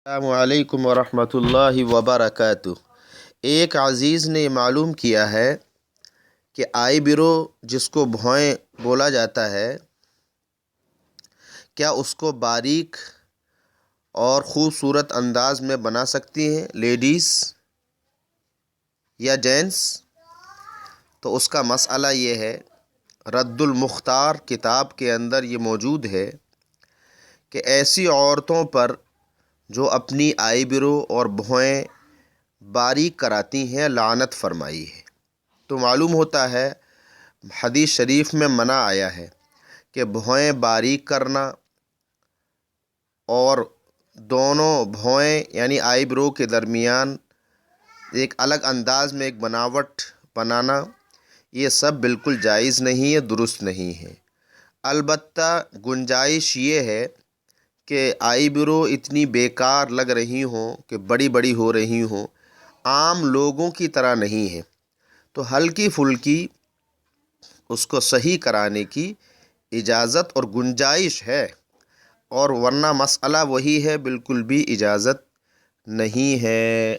السلام علیکم ورحمۃ اللہ وبرکاتہ۔ ایک عزیز نے معلوم کیا ہے کہ آئی برو جس کو بھویں بولا جاتا ہے، کیا اس کو باریک اور خوبصورت انداز میں بنا سکتی ہیں لیڈیز یا جینٹس؟ تو اس کا مسئلہ یہ ہے، رد المختار کتاب کے اندر یہ موجود ہے کہ ایسی عورتوں پر جو اپنی آئی برو اور بھویں باریک کراتی ہیں لعنت فرمائی ہے۔ تو معلوم ہوتا ہے حدیث شریف میں منع آیا ہے کہ بھویں باریک کرنا اور دونوں بھویں یعنی آئی برو کے درمیان ایک الگ انداز میں ایک بناوٹ بنانا، یہ سب بالکل جائز نہیں ہے، درست نہیں ہے۔ البتہ گنجائش یہ ہے کہ آئی برو اتنی بیکار لگ رہی ہوں کہ بڑی بڑی ہو رہی ہوں، عام لوگوں کی طرح نہیں ہے، تو ہلکی پھلکی اس کو صحیح کرانے کی اجازت اور گنجائش ہے، اور ورنہ مسئلہ وہی ہے، بالکل بھی اجازت نہیں ہے۔